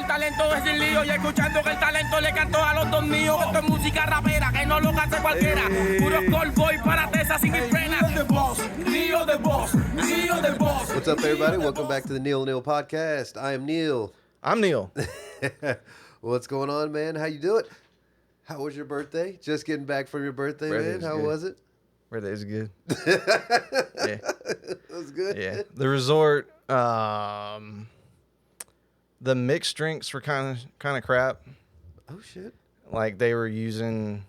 talento es sin lío y escuchando que el talento le cantó a los dos míos. Esto es música rapera que no lo hace cualquiera. Puro callboy para Tesa sin frenas. Neal the boss, Neal the boss, Neal the boss. What's up, everybody? Welcome back to the Neal podcast. I am Neal. I'm Neal. What's going on, man? How you doing? How was your birthday? Just getting back from your birthday, man. How was it? Birthday was good. Yeah. It was good. Yeah. The resort, the mixed drinks were kind of crap. Oh shit. Like they were using.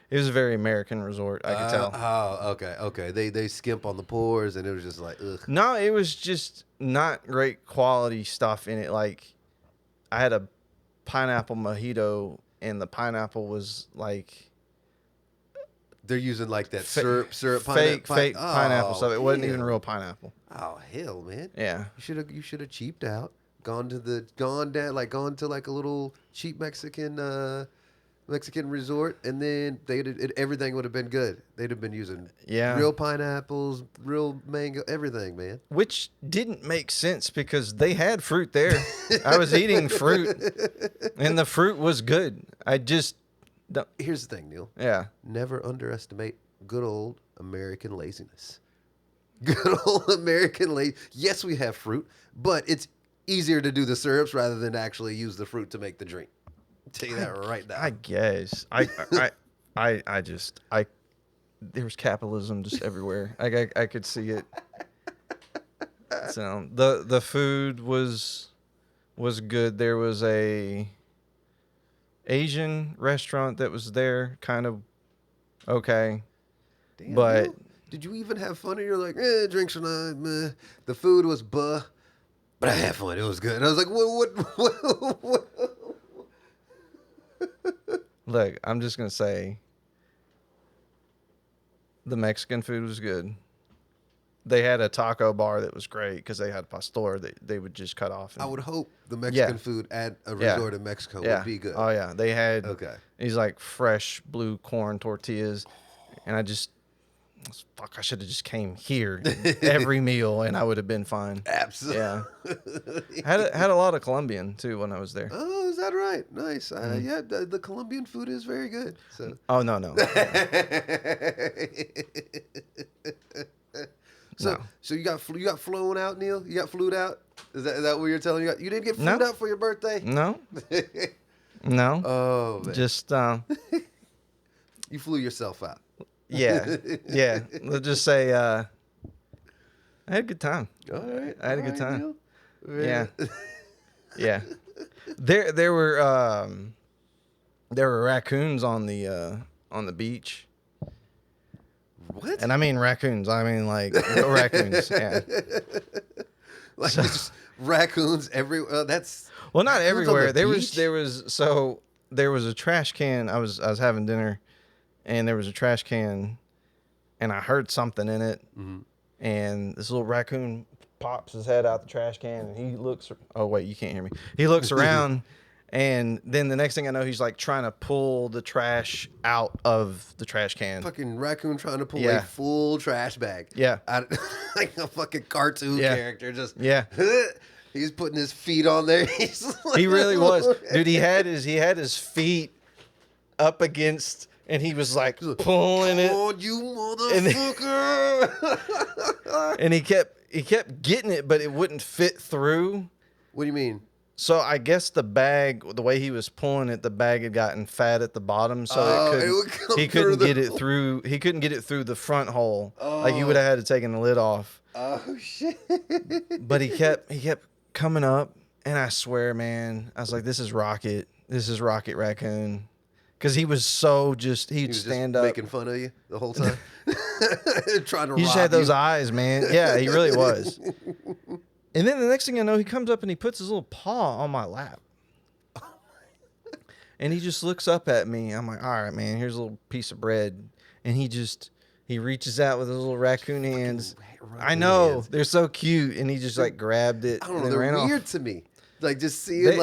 It was a very American resort. I could tell. Oh, okay. They skimp on the pours, and it was just like, ugh. No, it was just not great quality stuff in it. Like I had a pineapple mojito, and the pineapple was like. They're using like that syrup fake pineapple stuff. It wasn't even real pineapple. Oh hell, man. Yeah. You should have cheaped out. Gone to like a little cheap Mexican resort, and then everything would have been good. They'd have been using real pineapples, real mango, everything, man. Which didn't make sense because they had fruit there. I was eating fruit, and the fruit was good. I just don't. Here's the thing, Neal. Yeah. Never underestimate good old American laziness. Good old American Yes, we have fruit, but it's easier to do the syrups rather than actually use the fruit to make the drink. I'll tell you that right now. I guess. There was capitalism just everywhere. I could see it. So the food was good. There was a Asian restaurant that was there, kind of okay. Damn, but Neal, did you even have fun? Or you're like, drinks are not, meh. The food was but I had fun. It was good. And I was like, what? Look, I'm just gonna say the Mexican food was good. They had a taco bar that was great because they had pastor that they would just cut off. I would hope the Mexican food at a resort in Mexico would be good. Oh yeah, they had these like fresh blue corn tortillas, and I should have just came here every meal and I would have been fine. Absolutely. Yeah. Had a lot of Colombian too when I was there. Oh, is that right? Nice. Yeah, the Colombian food is very good. So. Oh no. So you got flown out, Neal? You got flued out? Is that what you're telling you? You didn't get flued out for your birthday? No. No. Oh, man. Just you flew yourself out. Yeah. Let's just say I had a good time. All right. I had a good time. Neal. Yeah. Yeah. There were raccoons on the beach. What? And I mean raccoons. I mean like real raccoons. Yeah. Like just raccoons everywhere. That's well, not everywhere. There beach? was a trash can. I was having dinner, and there was a trash can, and I heard something in it, and this little raccoon pops his head out the trash can, and he looks. Oh wait, you can't hear me. He looks around. And then the next thing I know, he's like trying to pull the trash out of the trash can. Fucking raccoon trying to pull a full trash bag. Yeah. Like a fucking cartoon character. Just he's putting his feet on there. He really was. Dude, he had his feet up against, and he was like pulling it. Oh, you motherfucker. And he kept getting it, but it wouldn't fit through. What do you mean? So I guess the bag, the way he was pulling it, the bag had gotten fat at the bottom, so he couldn't get it through. He couldn't get it through the front hole. Like you would have had to taken the lid off. Oh shit! But he kept coming up, and I swear, man, I was like, "This is Rocket Raccoon," because he was so he'd stand up, making fun of you the whole time, trying to. He just had those eyes, man. Yeah, he really was. And then the next thing I know, he comes up and he puts his little paw on my lap. And he just looks up at me. I'm like, all right, man, here's a little piece of bread. And he reaches out with his little raccoon hands. I know. Hands. They're so cute. And he just like grabbed it. I don't know. And They're ran weird off. to me. Like just seeing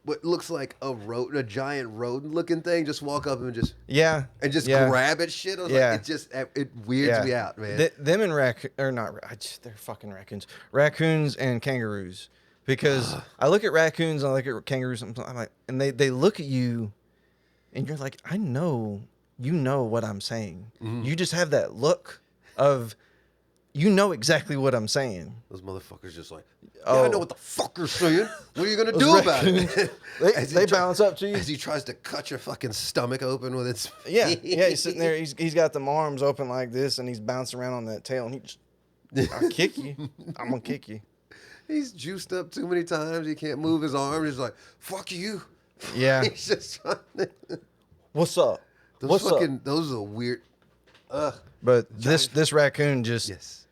what looks like a giant rodent looking thing just walk up and just grab at shit. I was like, it weirds me out, man. Them and they're fucking raccoons. Raccoons and kangaroos. because I look at raccoons and I look at kangaroos. I'm like, and they look at you, and you're like, I know you know what I'm saying. You just have that look of you know exactly what I'm saying. Those motherfuckers just like, yeah, I know what the fuck you're saying. What are you gonna do about it? they bounce up to you as he tries to cut your fucking stomach open with its yeah. He's sitting there. He's got them arms open like this, and he's bouncing around on that tail, and he just, I'll kick you. I'm gonna kick you. He's juiced up too many times. He can't move his arms. He's like, fuck you. Yeah. He's just trying to... What's up? Those are weird. But this raccoon just. Yes.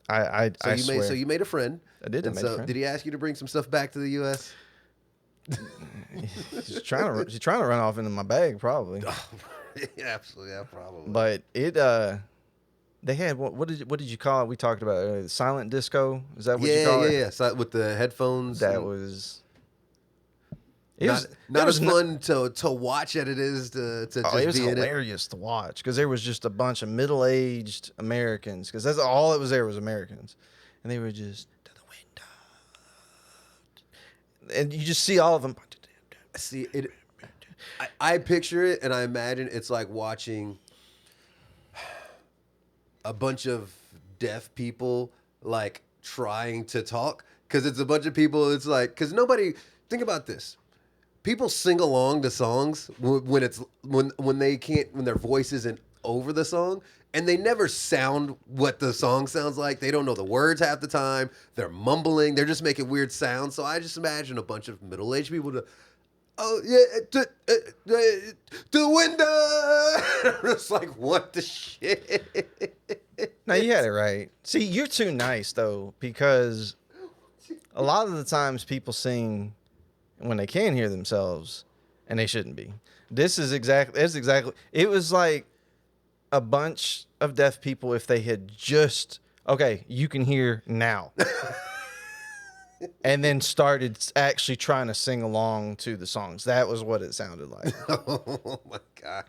I swear. So you made a friend. I did. And did he ask you to bring some stuff back to the U.S.? She's trying to run off into my bag, probably. Yeah, absolutely, yeah, probably. But it they had what did you call it? We talked about it, silent disco. Is that what you call it? Yeah. So with the headphones. That was. Not as fun to watch as it is to just it was be in it. hilarious to watch because there was just a bunch of middle-aged Americans because that's all it was. There was Americans, and they were just to the window, and you just see all of them. See it. I picture it and I imagine it's like watching a bunch of deaf people like trying to talk because it's a bunch of people. It's like because nobody think about this. People sing along to songs when their voice isn't over the song, and they never sound what the song sounds like. They don't know the words half the time. They're mumbling. They're just making weird sounds. So I just imagine a bunch of middle-aged people to, oh yeah, the window. It's like what the shit. No, you had it right. See, you're too nice though, because a lot of the times people sing when they can hear themselves, and they shouldn't be. It's exactly. It was like a bunch of deaf people if they had just okay, you can hear now, and then started actually trying to sing along to the songs. That was what it sounded like. Oh my god!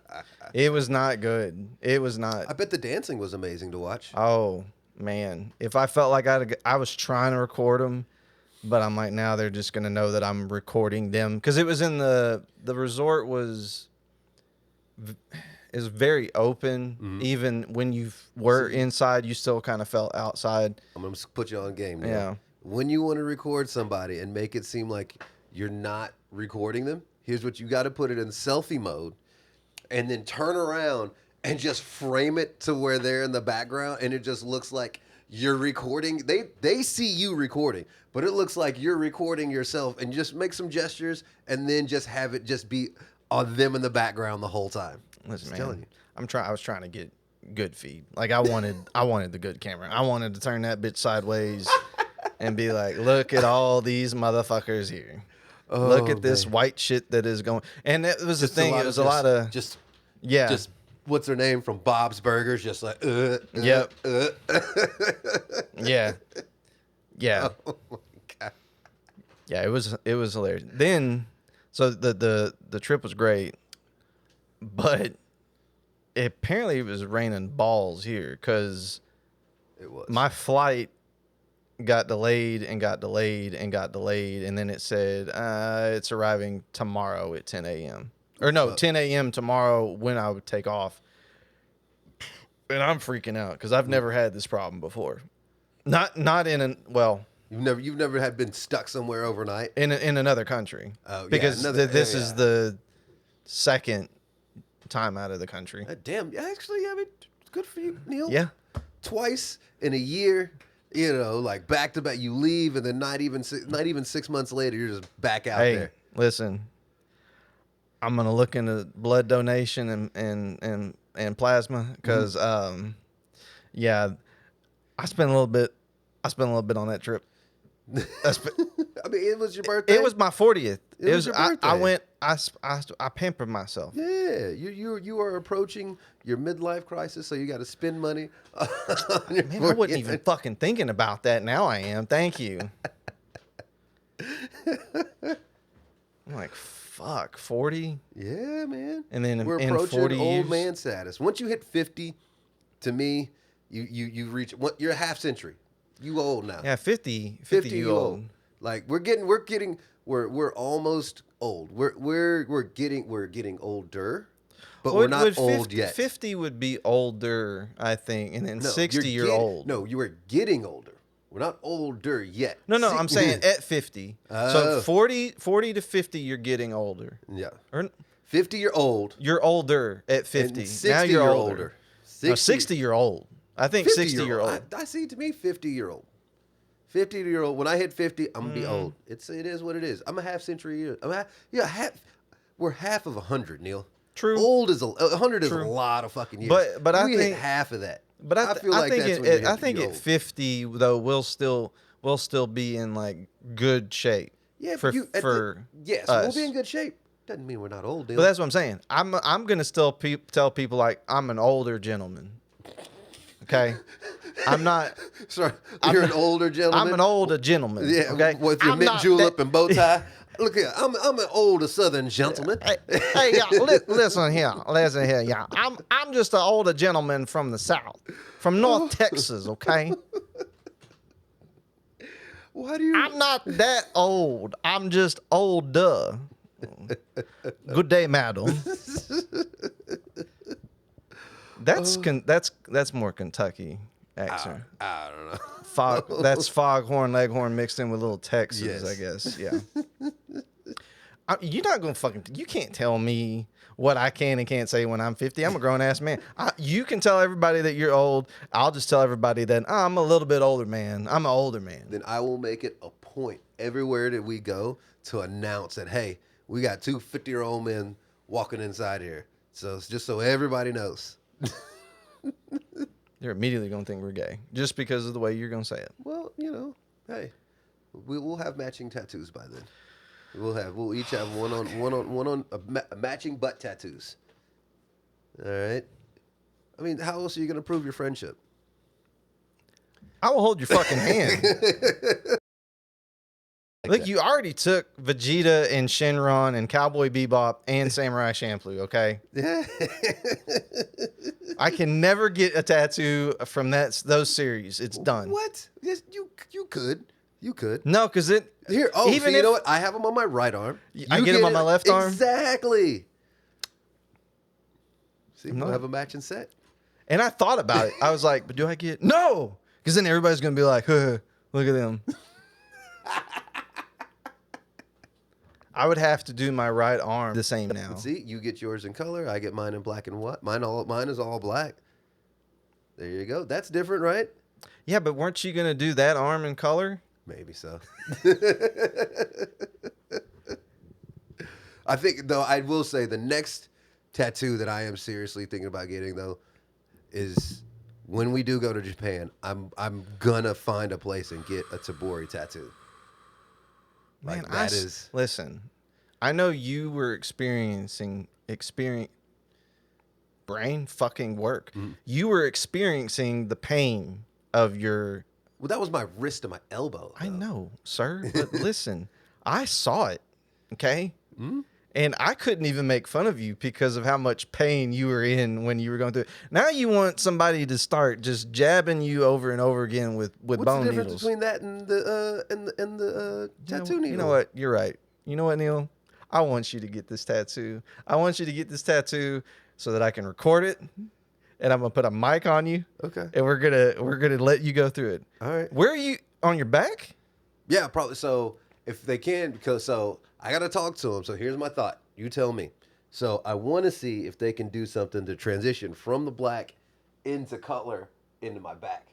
It was not good. It was not. I bet the dancing was amazing to watch. Oh man, if I felt like I was trying to record them. But I'm like, now they're just going to know that I'm recording them. Because it was in the resort was very open. Mm-hmm. Even when you were inside, you still kind of felt outside. I'm going to put you on game. Yeah. When you want to record somebody and make it seem like you're not recording them, here's what you got to put it in selfie mode. And then turn around and just frame it to where they're in the background. And it just looks like you're recording. They see you recording, but it looks like you're recording yourself, and just make some gestures and then just have it just be on them in the background the whole time. Listen, man, telling you. I was trying to get good feed. Like I wanted the good camera. I wanted to turn that bitch sideways and be like, look at all these motherfuckers here. Oh, look at this white shit that is going. And that was just the thing. It was a lot of what's her name from Bob's Burgers? Just like, yep. Yeah. Oh my god. Yeah, it was hilarious. Then, so the trip was great, but apparently it was raining balls here because it was. My flight got delayed, and then it said it's arriving tomorrow at 10 a.m. Or no, 10 a.m. tomorrow when I would take off. And I'm freaking out because I've never had this problem before. Not in You've never had been stuck somewhere overnight in another country. Oh, because this is the second time out of the country. Damn, actually, I mean, good for you, Neal. Yeah, twice in a year. You know, like back to back. You leave, and then not even 6 months later, you're just back out there. Listen, I'm gonna look into blood donation and plasma because yeah, I spent a little bit on that trip. I mean, it was your birthday. It was my 40th. It was your birthday. I went. I pampered myself. Yeah, you are approaching your midlife crisis, so you got to spend money. Man, I wasn't even fucking thinking about that. Now I am. Thank you. I'm like, fuck, 40. Yeah, man. And then we're in approaching 40 old years, man status. Once you hit 50, to me, you reach. You're a half century. You old now. Yeah, 50 you old. Like we're almost old. We're getting older, but we're not old yet. 50 would be older, I think, and then No, 60 you're old. No, you are getting older. We're not older yet. No, I'm saying at 50. So 40 to 50 you're getting older. Yeah. Or 50 you're old. You're older at 50. And 60 now you're older. 60, No, 60 you're old. I think 60 you're old. I see, to me 50-year-old. 50-year-old. When I hit 50, I'm gonna be old. It is what it is. I'm a half century year. We're half of 100, Neal. True. Old is 100 is a lot of fucking years. But I think hit half of that. But I feel like I think at 50 though we'll still be in like good shape. Yeah, for yes, us. we'll be in good shape. Doesn't mean we're not old, Neal. But that's what I'm saying. I'm gonna still tell people like I'm an older gentleman. Okay, I'm not. Sorry, you're an older gentleman. I'm an older gentleman. Yeah, okay. with your mint julep and bow tie. Look here, I'm an older Southern gentleman. Hey, y'all, listen here, y'all. I'm just an older gentleman from the South, from North Texas. Okay. Why do you? I'm not that old. I'm just older. Good day, madam. That's more Kentucky accent. I don't know. That's Foghorn Leghorn mixed in with a little Texas, Yes. I guess. Yeah. You're not gonna you can't tell me what I can and can't say when I'm 50. I'm a grown ass man. You can tell everybody that you're old. I'll just tell everybody that I'm a little bit older man. I'm an older man. Then I will make it a point everywhere that we go to announce that, hey, we got two 50-year-old men walking inside here. So it's just so everybody knows. They're immediately gonna think we're gay just because of the way you're gonna say it. Well, hey, we'll have matching tattoos by then. We'll each have one on matching butt tattoos. All right. I mean, how else are you gonna prove your friendship? I will hold your fucking hand. Look, you already took Vegeta and Shenron and Cowboy Bebop and Samurai Champloo, okay? Yeah. I can never get a tattoo from those series. It's done. What? Yes, you could. You could. No, because it... Here, even you know what? I have them on my right arm. I get them on my left arm? Exactly. See, we'll have a matching set. And I thought about it. I was like, but do I get... No! Because then everybody's going to be like, huh, look at them. I would have to do my right arm the same now. See, you get yours in color. I get mine in black and white. Mine is all black. There you go. That's different, right? Yeah, but weren't you going to do that arm in color? Maybe so. I think, though, I will say the next tattoo that I am seriously thinking about getting, though, is when we do go to Japan, I'm gonna find a place and get a Tabori tattoo. Man, like listen. I know you were experiencing brain fucking work. Mm-hmm. You were experiencing the pain of your. Well, that was my wrist and my elbow. I know, sir. But listen, I saw it. Okay. Mm-hmm. And I couldn't even make fun of you because of how much pain you were in when you were going through it. Now you want somebody to start just jabbing you over and over again with What's bone the needles. What's the difference between that and the tattoo needle? You know what? You're right. You know what, Neal? I want you to get this tattoo. I want you to get this tattoo so that I can record it, and I'm gonna put a mic on you. Okay. And we're gonna let you go through it. All right. Where are you on your back? Yeah, probably. So if they can, I gotta talk to them. So here's my thought. You tell me. So I want to see if they can do something to transition from the black into color into my back,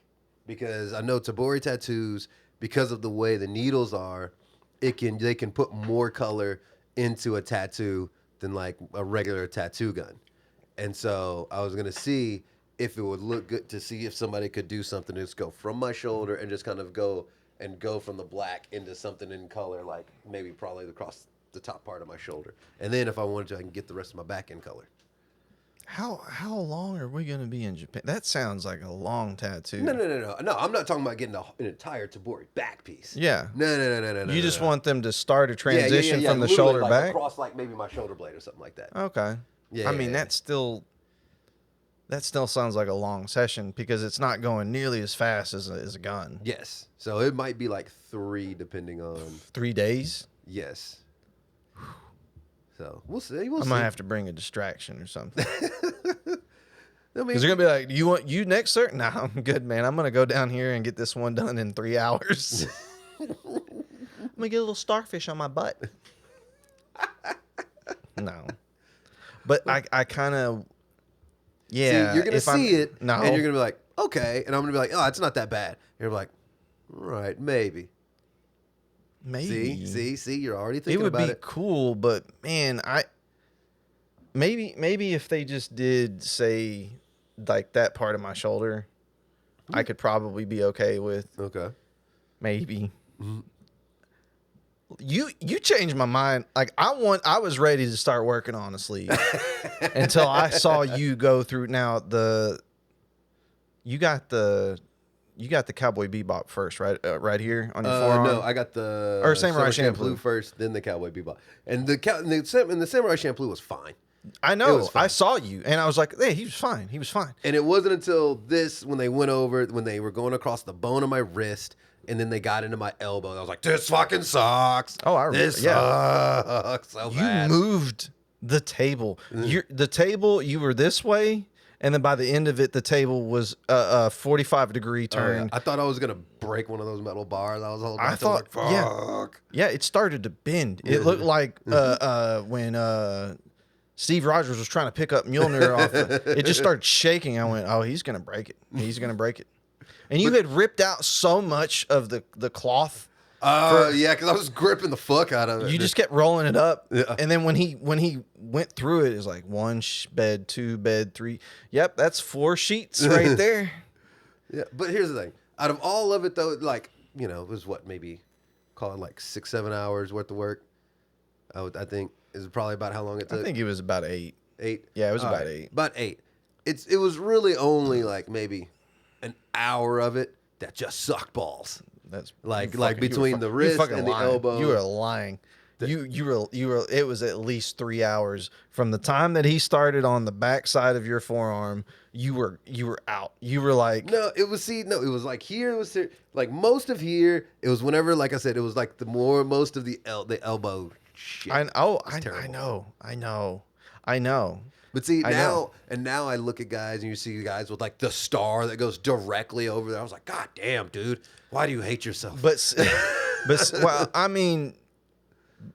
because I know Tabori tattoos, because of the way the needles are, they can put more color into a tattoo than like a regular tattoo gun. And so I was gonna see if it would look good to see if somebody could do something to just go from my shoulder and just kind of go from the black into something in color, like maybe probably across the top part of my shoulder. And then if I wanted to, I can get the rest of my back in color. How long are we going to be in Japan? That sounds like a long tattoo. No. I'm not talking about getting an entire Tabori back piece. Yeah. No. You just want them to start a transition from the literally shoulder like back? across like maybe my shoulder blade or something like that. Okay. Yeah. I mean, that's still... that still sounds like a long session because it's not going nearly as fast as a gun. Yes. So it might be like 3 depending on 3 days? Yes. So we'll see. I might have to bring a distraction or something. I mean, Because they're gonna be like, "You want you next, sir?" Nah, I'm good, man. I'm gonna go down here and get this one done in 3 hours. I'm gonna get a little starfish on my butt. No, but I kind of, yeah. see, you're gonna see it, no, and you're gonna be like, okay, and I'm gonna be like, oh, it's not that bad. You're like, all right, maybe. maybe. See, you're already It thinking would about be it. cool, but man, maybe if they just did say like that part of my shoulder, I could probably be okay with. Okay. Maybe. You changed my mind. Like I was ready to start working on a sleeve until I saw you go through. Now you got the Cowboy Bebop first, right? Right here on your forearm. No, I got the Or Samurai Champloo first, then the Cowboy Bebop, and the Samurai Champloo was fine. I know. I saw you, and I was like, "Hey, he was fine. He was fine." And it wasn't until this when they were going across the bone of my wrist, and then they got into my elbow. And I was like, "This fucking sucks." Oh, I remember. This sucks so You bad. moved the table. The table, you were this way, and then by the end of it, the table was a 45-degree turn. Yeah. I thought I was gonna break one of those metal bars. I was holding. I thought, like, fuck. yeah, it started to bend. It looked like when Steve Rogers was trying to pick up Mjolnir off. It just started shaking. I went, "Oh, he's gonna break it. He's gonna break it." And you had ripped out so much of the cloth. Yeah, because I was gripping the fuck out of it. You just kept rolling it up, Yeah. and then when he went through it, it was like 1 bed, 2 bed, 3. Yep, that's 4 sheets right there. Yeah, but here's the thing. Out of all of it, though, like, you know, it was what, maybe call it like 6-7 hours worth of work. I think is probably about how long it took. I think it was about 8. 8. Yeah, it was All about right, 8. About 8. It was really only like maybe an hour of it that just sucked balls. That's Like between the wrist and the elbow. You were lying. You were. It was at least 3 hours from the time that he started on the back side of your forearm. You were out. You were like, No, it was it was like here. It was here, like most of here. It was whenever, like I said, it was like most of the elbow shit. I terrible. I know. But see I know. now I look at guys and you see guys with like the star that goes directly over there. I was like, God damn, dude, why do you hate yourself? But well, I mean,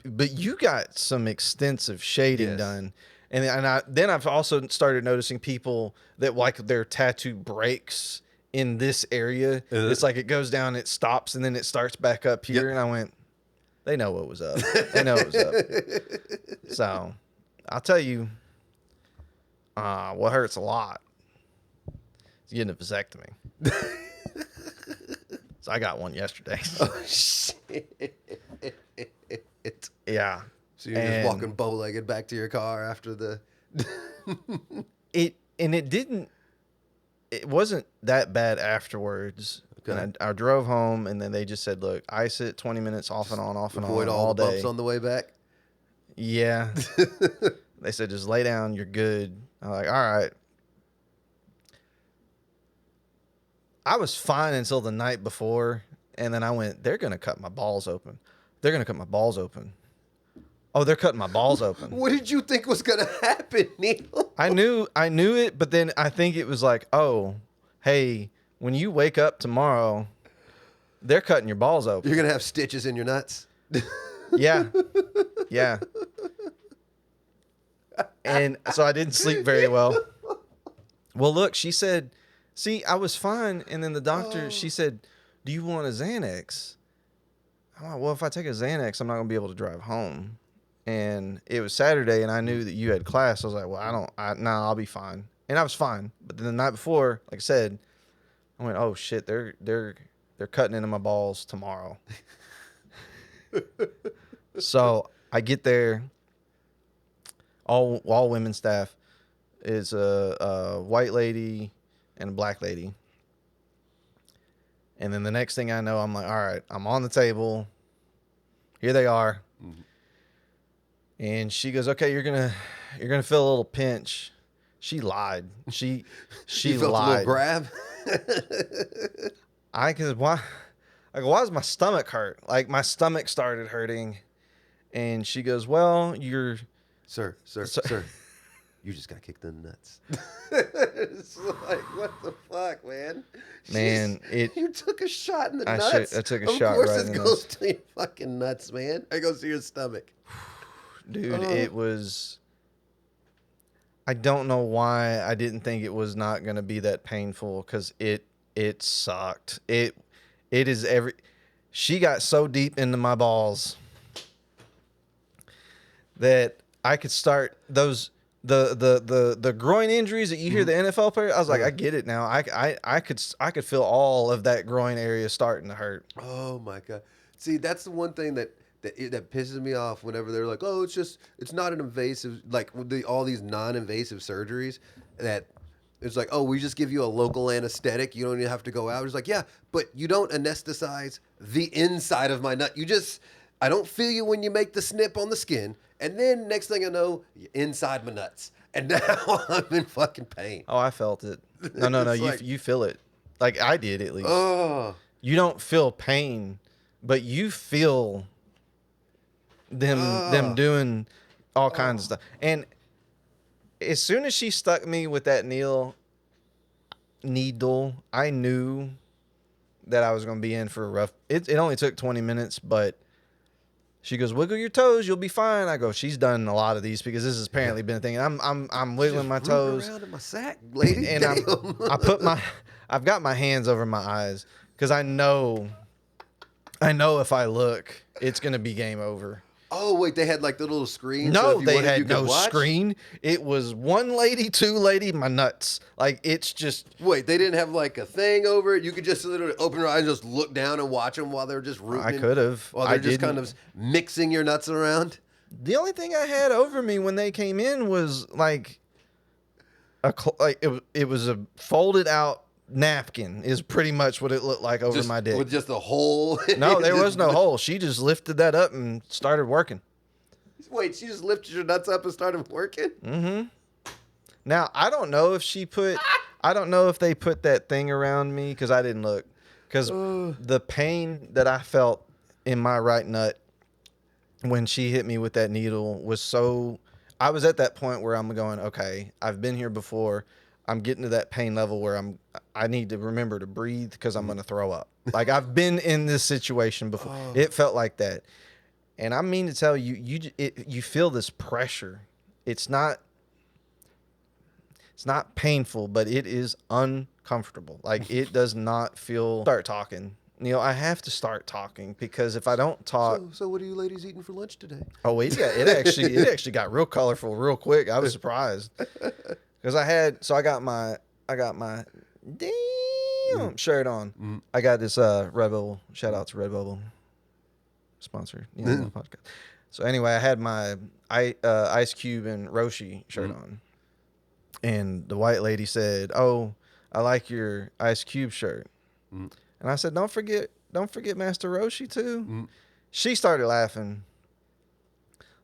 but you got some extensive shading Yes. done, and then I've also started noticing people that like their tattoo breaks in this area. It's like it goes down, it stops, and then it starts back up here. And I went, they know what was up. They know what was up. So I'll tell you, what hurts a lot is getting a vasectomy. So I got one yesterday. Oh shit! Yeah. So you're just walking bow-legged back to your car after the. It wasn't that bad afterwards. Okay. And I drove home, and then they just said, "Look, ice it 20 minutes off and on, Avoid all the day." bumps on the way back. Yeah. They said, "Just lay down, you're good." I'm like, "All right." I was fine until the night before, and then I went, "They're gonna cut my balls open. They're gonna cut my balls open." Oh, they're cutting my balls open. What did you think was gonna happen, Neal? I knew it, but then I think it was like, "Oh, hey, when you wake up tomorrow, they're cutting your balls open." You're gonna have stitches in your nuts. Yeah. Yeah. And so I didn't sleep very well. Well, look, she said, "See, I was fine." And then the doctor, she said, "Do you want a Xanax?" I'm like, "Well, if I take a Xanax, I'm not going to be able to drive home." And it was Saturday, and I knew that you had class. I was like, "Well, I'll be fine." And I was fine. But then the night before, like I said, I went, "Oh shit, they're cutting into my balls tomorrow." So I get there. All women staff is a white lady and a black lady. And then the next thing I know, I'm like, all right, I'm on the table. Here they are. Mm-hmm. And she goes, "Okay, you're gonna feel a little pinch." She lied. She You felt a little lied. grab. I could why does my stomach hurt? Like my stomach started hurting, and she goes, "Well, you're Sir, you just got kicked in the nuts." It's like, what the fuck, man? Man, you took a shot in the nuts. I took a shot Of course, right it in the goes nuts. to your fucking nuts, man. It goes to your stomach, Dude. It was. I don't know why I didn't think it was not going to be that painful because it sucked. It is every. She got so deep into my balls that I could start those the groin injuries that you hear the NFL player. I was like, I get it now. I could feel all of that groin area starting to hurt. Oh my god! See, that's the one thing that pisses me off whenever they're like, "Oh, it's not an invasive," like with all these non-invasive surgeries that it's like, "Oh, we just give you a local anesthetic. You don't even have to go out." It's like, yeah, but you don't anesthetize the inside of my nut. I don't feel you when you make the snip on the skin, and then next thing I know, you're inside my nuts, and now I'm in fucking pain. Oh, I felt it. No. You feel it, like I did at least. Oh, You don't feel pain, but you feel them doing all kinds of stuff. And as soon as she stuck me with that needle, I knew that I was going to be in for a rough. It only took 20 minutes, but she goes, "Wiggle your toes, you'll be fine." I go, "She's done a lot of these because this has apparently been a thing." And I'm wiggling my toes around in my sack, lady. and I've got my hands over my eyes because I know if I look, it's going to be game over. Oh wait, they had like the little screen. No, so if you they wanted, had you could no watch? screen. It was one lady, two lady, my nuts. Like it's just. Wait, they didn't have like a thing over it. You could just literally open your eyes and just look down and watch them while they're just rooting. I could have. While they're I just didn't. kind of mixing your nuts around. The only thing I had over me when they came in was like it was a folded out napkin is pretty much what it looked like over my dick. With just a hole. No, there was no hole. She just lifted that up and started working. Wait, she just lifted your nuts up and started working? Mm-hmm. Now, I don't know if they put that thing around me because I didn't look. Because the pain that I felt in my right nut when she hit me with that needle was so... I was at that point where I'm going, okay, I've been here before. I'm getting to that pain level where I need to remember to breathe because I'm going to throw up. Like, I've been in this situation before. It felt like that. And I mean to tell you, you feel this pressure. It's not painful, but it is uncomfortable. Like it does not feel. Start talking, Neal. I have to start talking because if I don't talk. So what are you ladies eating for lunch today? Oh, it actually got real colorful real quick. I was surprised because I got my damn shirt on. I got this Red Bull. Shout out to Red Bull. Sponsor, my podcast. So anyway, I had my Ice Cube and Roshi shirt on, and the white lady said, "Oh, I like your Ice Cube shirt," and I said, "Don't forget Master Roshi too." She started laughing.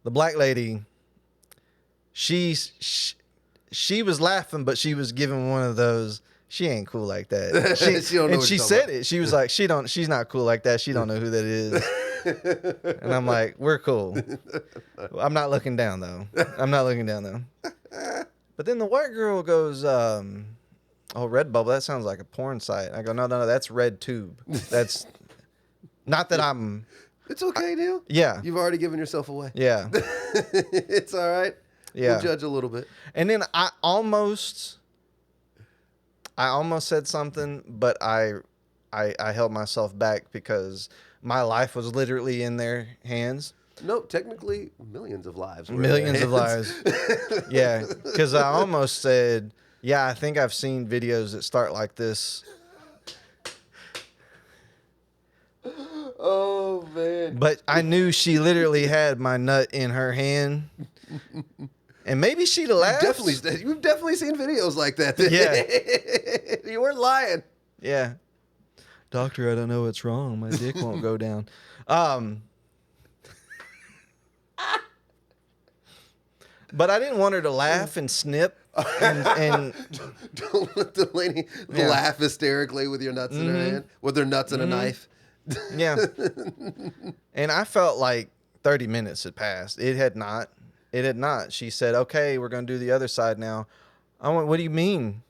The black lady, she was laughing, but she was giving one of those. She ain't cool like that. She don't know and what she you're said talking it. She was like, she's not cool like that. She don't know who that is. And I'm like, we're cool. I'm not looking down though. But then the white girl goes, "Oh, Redbubble. That sounds like a porn site." I go, no, that's RedTube. That's not that I'm. It's okay, Neal. Yeah. You've already given yourself away. Yeah. It's all right. Yeah. We'll judge a little bit. And then I almost said something, but I held myself back because my life was literally in their hands. No, technically, millions of lives. Millions of lives. Yeah, because I almost said, "Yeah, I think I've seen videos that start like this." Oh man! But I knew she literally had my nut in her hand, and maybe she'd have laughed. You've definitely seen videos like that. Yeah, you weren't lying. Yeah. Doctor, I don't know what's wrong. My dick won't go down. But I didn't want her to laugh and snip And don't let the lady laugh hysterically with your nuts in her hand, with her nuts and a knife. Yeah. And I felt like 30 minutes had passed. It had not. It had not. She said, okay, we're going to do the other side now. I went, what do you mean?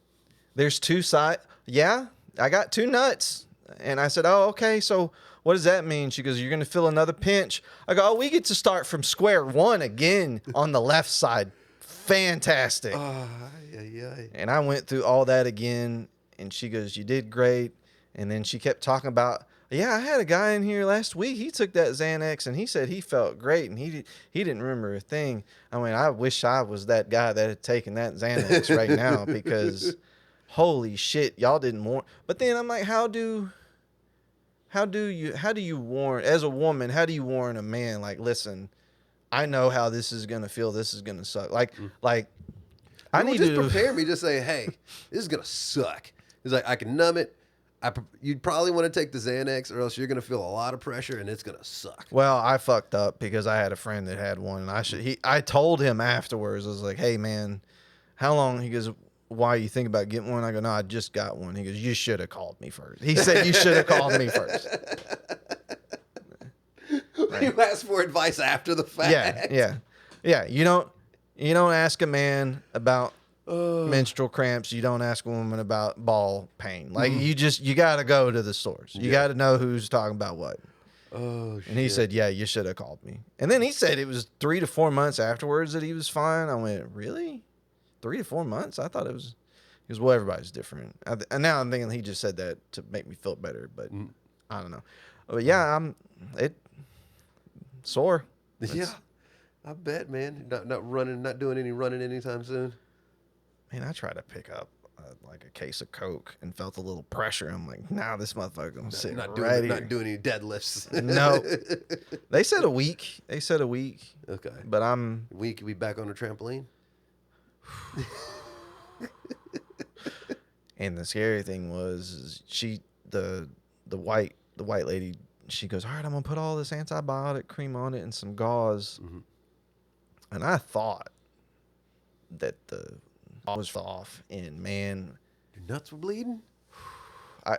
There's 2 sides. Yeah, I got 2 nuts. And I said, oh, okay, so what does that mean? She goes, you're going to feel another pinch. I go, oh, we get to start from square one again on the left side. Fantastic. And I went through all that again, and she goes, you did great. And then she kept talking about, yeah, I had a guy in here last week. He took that Xanax, and he said he felt great, and he didn't remember a thing. I mean, I wish I was that guy that had taken that Xanax right now, because holy shit, y'all didn't warn. But then I'm like, how do you warn, as a woman, how do you warn a man, like, listen, I know how this is going to feel. This is going to suck. Like, I need just to prepare me. Just say, hey, this is going to suck. He's like, I can numb it. You'd probably want to take the Xanax, or else you're going to feel a lot of pressure, and it's going to suck. Well, I fucked up because I had a friend that had one, and I told him afterwards. I was like, hey, man, how long? He goes, why are you thinking about getting one? I go, no, I just got one. He goes, you should have called me first. He said, you should have called me first. Right. You ask for advice after the fact. Yeah. You don't ask a man about menstrual cramps. You don't ask a woman about ball pain. Like, you got to go to the source. You got to know who's talking about what. Oh, shit. And he said, yeah, you should have called me. And then he said it was 3 to 4 months afterwards that he was fine. I went, really? 3 to 4 months? I thought it was. He goes, well, everybody's different. And now I'm thinking he just said that to make me feel better, but I don't know. But yeah, sore. Yeah, I bet, man. Not doing any running anytime soon. Man, I tried to pick up like a case of Coke and felt a little pressure. I'm like, nah, this motherfucker's gonna sit not right doing, here. Not doing any deadlifts. No. They said a week. Okay. But We could be back on the trampoline. And the scary thing was the white lady, she goes, all right, I'm gonna put all this antibiotic cream on it and some gauze. And I thought that the gauze was off, and man, your nuts were bleeding.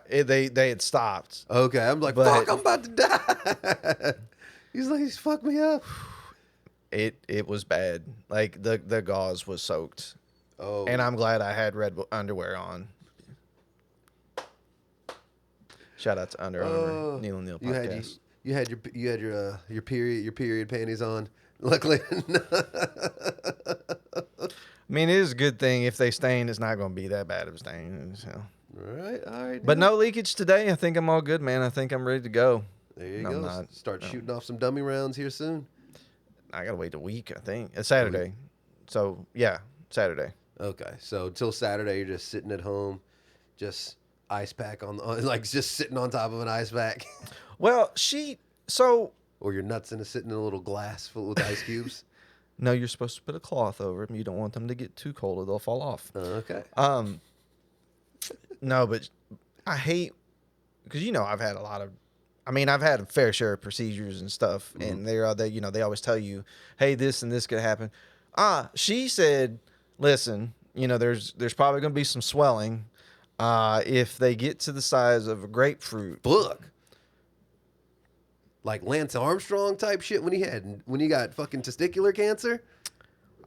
They had stopped. Okay, I'm like, fuck, I'm about to die. He's fucked me up. It was bad. Like the gauze was soaked. Oh, and I'm glad I had red underwear on. Shout out to Under Armour, Neal and Neal podcast. You had your period panties on. Luckily, I mean, it is a good thing if they stain. It's not going to be that bad of a stain. So. All right. But no leakage today. I think I'm all good, man. I think I'm ready to go. There you go. Start shooting off some dummy rounds here soon. I gotta wait a week. I think it's Saturday. So yeah, Saturday. Okay, so till Saturday, you're just sitting at home, just ice pack on like just sitting on top of an ice pack. Well, or your nuts sitting in a little glass full with ice cubes. No, you're supposed to put a cloth over them. You don't want them to get too cold or they'll fall off. Okay. No, but I hate, because I've had a fair share of procedures and stuff, and they always tell you, hey, this and this could happen. She said, listen, there's probably going to be some swelling if they get to the size of a grapefruit. Look. Like Lance Armstrong type shit when he got fucking testicular cancer.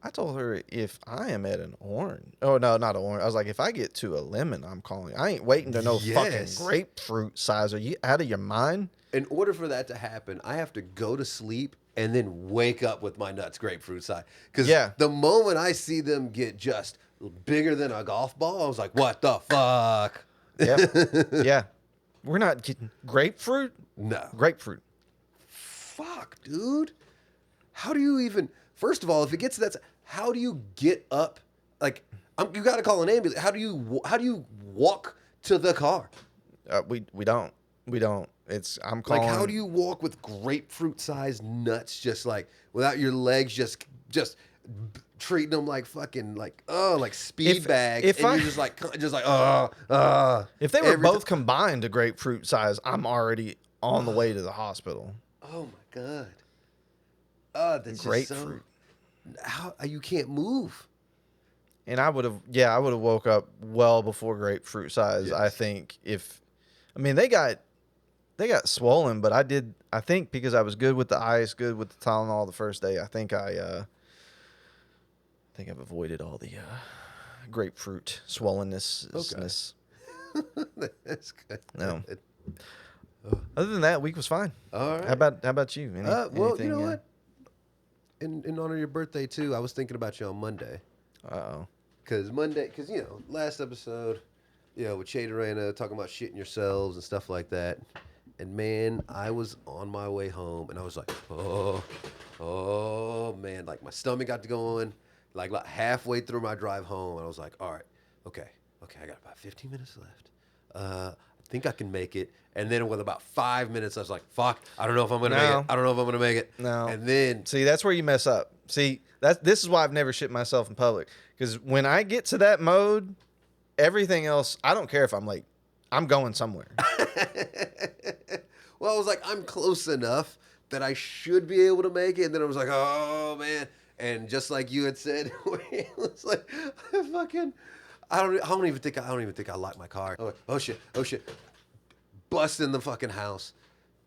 I told her if I am at an orange. Oh, no, not an orange. I was like, if I get to a lemon, I'm calling. I ain't waiting to know fucking grapefruit size. Are you out of your mind? In order for that to happen, I have to go to sleep and then wake up with my nuts grapefruit size. Because the moment I see them get just bigger than a golf ball, I was like, what the fuck? Yeah. We're not getting grapefruit? No. Grapefruit. Fuck, dude. How do you even... First of all, if it gets to that... How do you get up? Like, you got to call an ambulance. How do you walk to the car? We don't. I'm calling. Like, how do you walk with grapefruit-sized nuts, just like without your legs, just treating them like fucking like speed bags, and you're just like If they were both combined to grapefruit size, I'm already on the way to the hospital. Oh my god. That's grapefruit. How you can't move. And I would have woke up well before grapefruit size. Yes. I think they got swollen, but I think because I was good with the ice, good with the Tylenol the first day, I think I've avoided all the grapefruit swollenness. Okay. That's good. No. Other than that, week was fine. All right. How about you? Well, you know what? In honor of your birthday too, I was thinking about you on Monday. Uh-oh. Because last episode, with Shade Arena talking about shitting yourselves and stuff like that. And man, I was on my way home and I was like, oh man, like my stomach got to going. Like halfway through my drive home, I was like, all right, okay, I got about 15 minutes left. I think I can make it. And then with about 5 minutes, I was like, fuck, I don't know if I'm going to make it. I don't know if I'm going to make it. No. And then... See, that's where you mess up. See, this is why I've never shit myself in public. Because when I get to that mode, everything else, I don't care if I'm late. I'm going somewhere. Well, I was like, I'm close enough that I should be able to make it. And then I was like, oh, man. And just like you had said, it was like, I don't even think I locked my car. Oh shit. Bust in the fucking house.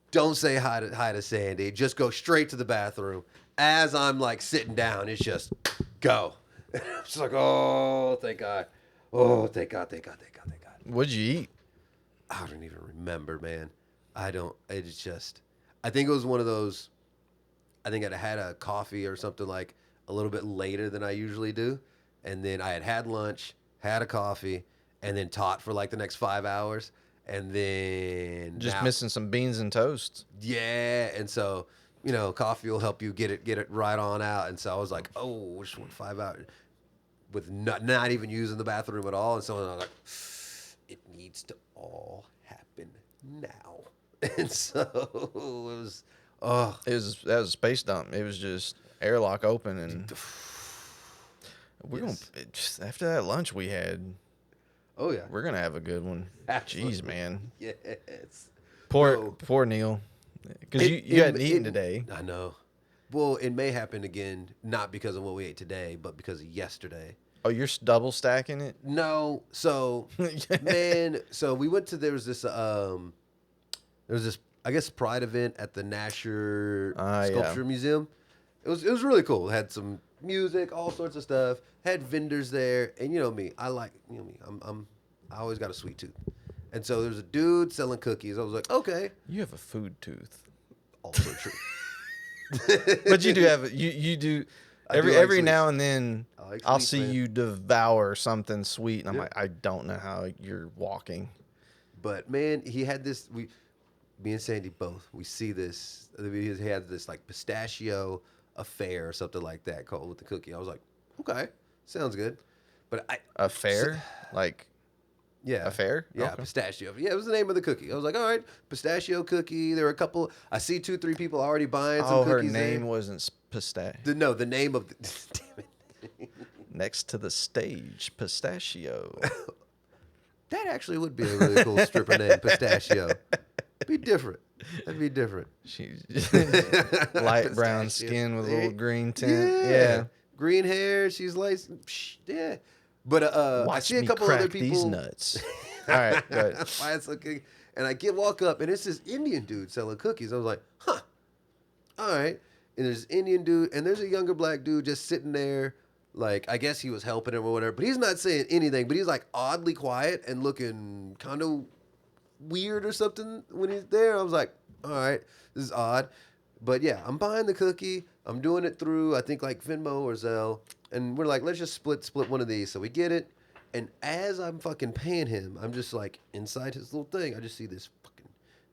Don't say hi to Sandy. Just go straight to the bathroom. As I'm like sitting down, it's just go. I'm just like, oh, thank God. Oh, thank God. What'd you eat? I don't even remember, man. I think it was one of those, I think I'd had a coffee or something like a little bit later than I usually do. And then I had lunch, had a coffee, and then taught for like the next 5 hours. And then just missing some beans and toast. Yeah, and so coffee will help you get it right on out. And so I was like, oh, just went 5 hours with not even using the bathroom at all. And so I was like, it needs to all happen now. And so that was a space dump. It was just airlock open, and after that lunch we had. Oh yeah, we're gonna have a good one. Absolutely. Jeez, man. Yes. Poor Neal, because you hadn't eaten today. I know. Well, it may happen again, not because of what we ate today, but because of yesterday. Oh, you're double stacking it? No. So, man. So we went to there was this I guess Pride event at the Nasher Sculpture Museum. It was really cool. It had some music, all sorts of stuff. Had vendors there, and you know me, I like me. I always got a sweet tooth, and so there's a dude selling cookies. I was like, okay, you have a food tooth. Also true. But you do have you do every now and then. I'll see you devour something sweet, and I'm like, I don't know how you're walking. But man, he had this. Me and Sandy both. We see this. He had this like pistachio affair or something like that called with the cookie. I was like, okay, sounds good. But affair, like affair, okay. Pistachio. Yeah, it was the name of the cookie. I was like, all right, pistachio cookie. There were a couple. I see 2-3 people already buying some cookies. Her name wasn't pistachio. No, the name of damn it. Next to the stage, pistachio. That actually would be a really cool stripper name, pistachio. Be different. That'd be different. She's light brown skin with a little green tint. Yeah. Green hair. She's light. Yeah. But I see a couple other people. These nuts. All right. Go ahead. And I walk up, and it's this Indian dude selling cookies. I was like, huh. All right. And there's this Indian dude, and there's a younger black dude just sitting there. Like, I guess he was helping him or whatever. But he's not saying anything. But he's like oddly quiet and looking kind of weird or something when he's there. I was like, all right, this is odd. But yeah, I'm buying the cookie. I'm doing it through, I think, like Venmo or Zelle. And we're like, let's just split one of these. So we get it. And as I'm fucking paying him, I'm just like inside his little thing. I just see this fucking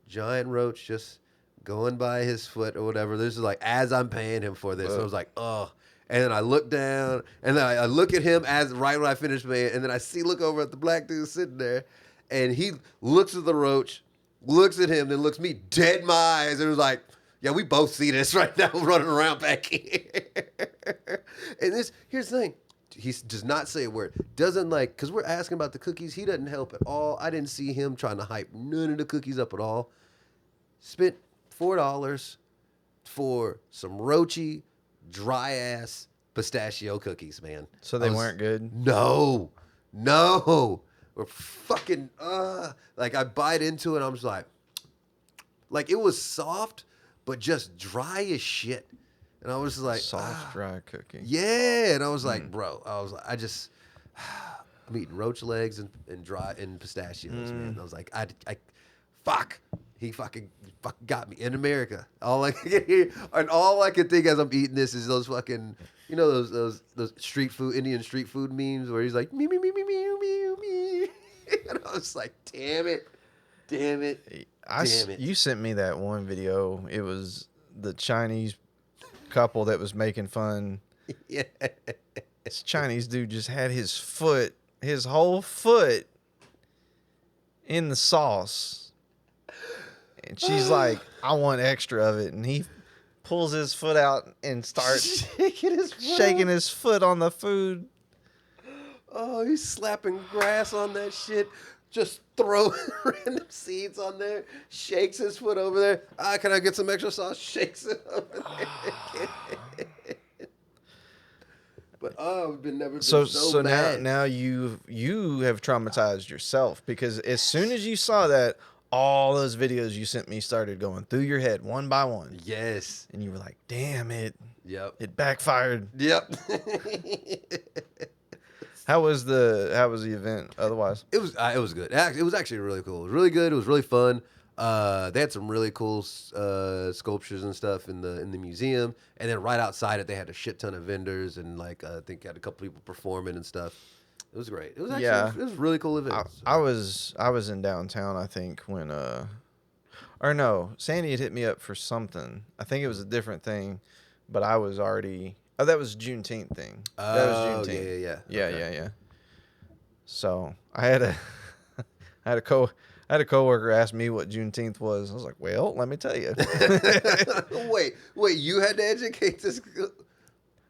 giant roach just going by his foot or whatever. This is like, as I'm paying him for this. So I was like, oh. And then I look down, and then I look at him right when I finish paying. And then I look over at the black dude sitting there. And he looks at the roach, looks at him, then looks me dead in my eyes, and was like, yeah, we both see this right now running around back here. And here's the thing. He does not say a word. Doesn't because we're asking about the cookies. He doesn't help at all. I didn't see him trying to hype none of the cookies up at all. Spent $4 for some roachy, dry-ass pistachio cookies, man. So they weren't good? No. We're fucking, like I bite into it, I'm just like it was soft, but just dry as shit. And I was like, soft, dry cookie. Yeah. And I was like, bro, I'm eating roach legs and pistachios, man. I was like, fuck. He fucking got me in America. All I can hear, and all I can think as I'm eating this is those fucking, you know, those street food, Indian street food memes where he's like, me, me, me, me, me, me, me. And I was like, damn it. You sent me that one video. It was the Chinese couple that was making fun. Yeah. This Chinese dude just had his whole foot in the sauce. And she's like, I want extra of it. And he pulls his foot out and starts shaking his foot on the food. Oh, he's slapping grass on that shit. Just throwing random seeds on there. Shakes his foot over there. Can I get some extra sauce? Shakes it over there. But I've never been so mad. now you have traumatized yourself, because as soon as you saw that, all those videos you sent me started going through your head one by one. Yes. And you were like, damn it. Yep. It backfired. Yep. How was the event otherwise? It was good. It was actually really cool. It was really good. It was really fun. They had some really cool sculptures and stuff in the museum, and then right outside it they had a shit ton of vendors, and like I think had a couple people performing and stuff. It was great. It was actually it was a really cool event. I was in downtown, I think, when or no, Sandy had hit me up for something. I think it was a different thing, but I was already. Oh, that was Juneteenth thing. That was Juneteenth. Yeah. Yeah. So I had a coworker ask me what Juneteenth was. I was like, well, let me tell you. Wait, you had to educate this.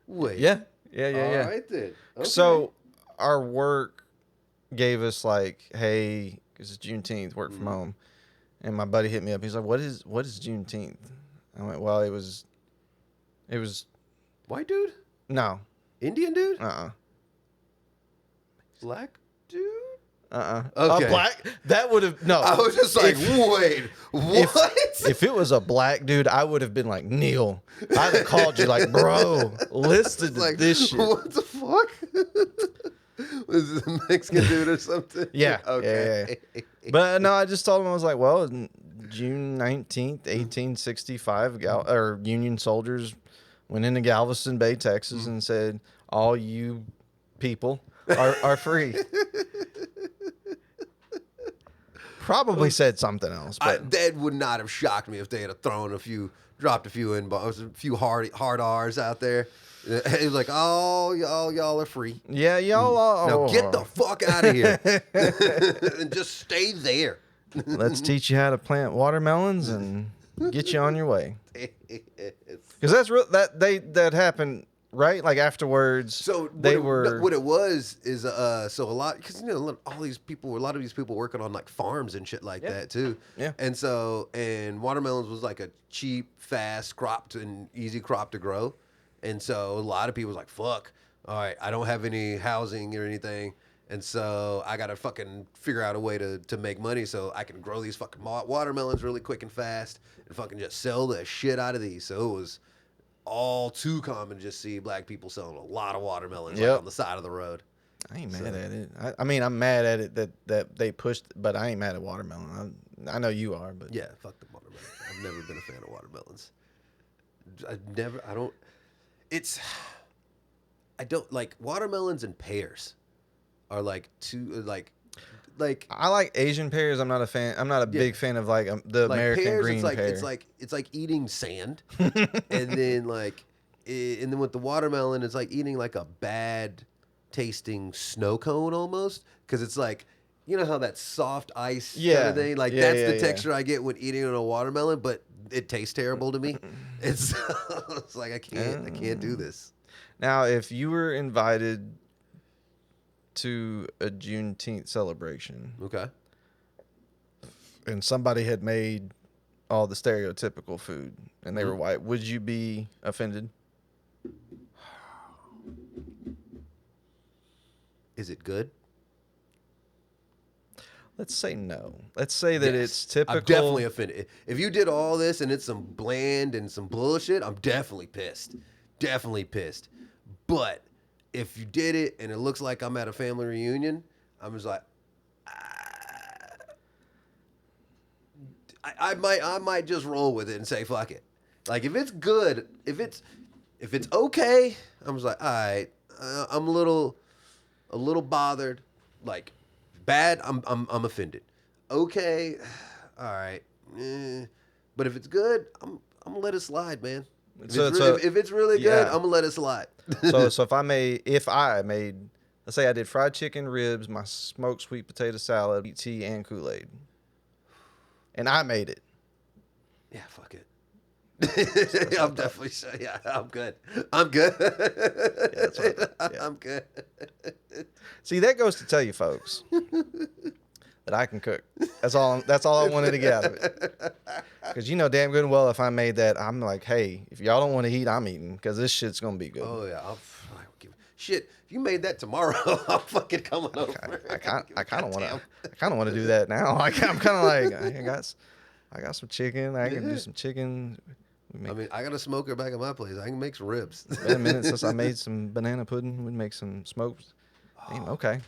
Wait. Yeah. All right then. Okay. So our work gave us like, hey, because it's Juneteenth, work from home. And my buddy hit me up. He's like, what is Juneteenth? I went, well, it was white dude? No. Indian dude? Black dude? Okay. Black? That would have no. I was just like, wait, what? If it was a black dude, I would have been like, Neal. I'd have called you like, bro, listen to this shit. What the fuck? Was this a Mexican dude or something? Yeah. Okay. Yeah. But no, I just told him, I was like, well, June 19th, 1865, or Union soldiers went into Galveston Bay, Texas, and said, all you people are free. Probably said something else, but that would not have shocked me if they had dropped a few N-bombs, a few hard R's out there. It was like, oh, y'all are free. Yeah, y'all are. Now get the fuck out of here and just stay there. Let's teach you how to plant watermelons and get you on your way. Because that's real. That happened. Right, like afterwards. So were. What it was is so a lot, because a lot of these people working on like farms and shit like that too. Yeah. And watermelons was like a cheap, fast crop and easy crop to grow, and so a lot of people was like, fuck, all right, I don't have any housing or anything, and so I gotta fucking figure out a way to make money so I can grow these fucking watermelons really quick and fast and fucking just sell the shit out of these. So it was all too common to just see black people selling a lot of watermelons like on the side of the road. I ain't mad at it. I mean, I'm mad at it that they pushed, but I ain't mad at watermelon. I know you are, but yeah, fuck the watermelon. I've never been a fan of watermelons. I don't like watermelons and pears are like two like I like Asian pears. I'm not a fan. I'm not a big fan of like the like American pears, green pear. It's like eating sand, and then with the watermelon, it's like eating like a bad tasting snow cone almost, because it's like, you know how that soft ice kind of thing, like that's the texture I get when eating on a watermelon, but it tastes terrible to me. It's like I can't do this. Now, if you were invited to a Juneteenth celebration, okay, and somebody had made all the stereotypical food and they were white, would you be offended? Is it good? Let's say no. Let's say that it's typical. I'm definitely offended. If you did all this and it's some bland and some bullshit, I'm definitely pissed. Definitely pissed. But if you did it and it looks like I'm at a family reunion, I'm just like, I might just roll with it and say fuck it. Like if it's good, if it's okay, I'm just like, all right. I'm a little bothered. Like bad, I'm offended. Okay, all right. But if it's good, I'm gonna let it slide, man. If it's really good, I'm gonna let it slide. so if I made, let's say I did fried chicken, ribs, my smoked sweet potato salad, tea, and Kool-Aid, and I made it. Yeah, fuck it. I'm definitely sure. Yeah, I'm good. I'm good. I'm good. See, that goes to tell you folks that I can cook. That's all I wanted to get out of it. Because you know damn good and well if I made that, I'm like, hey, if y'all don't want to eat, I'm eating because this shit's gonna be good. Oh yeah, shit. If you made that tomorrow, I'm fucking coming over. I kind of want to do that now. I'm kind of like, I got some chicken. I can do some chicken. I mean, I got a smoker back at my place. I can make some ribs. It's been a minute since I made some banana pudding. We'd make some smoked. Okay.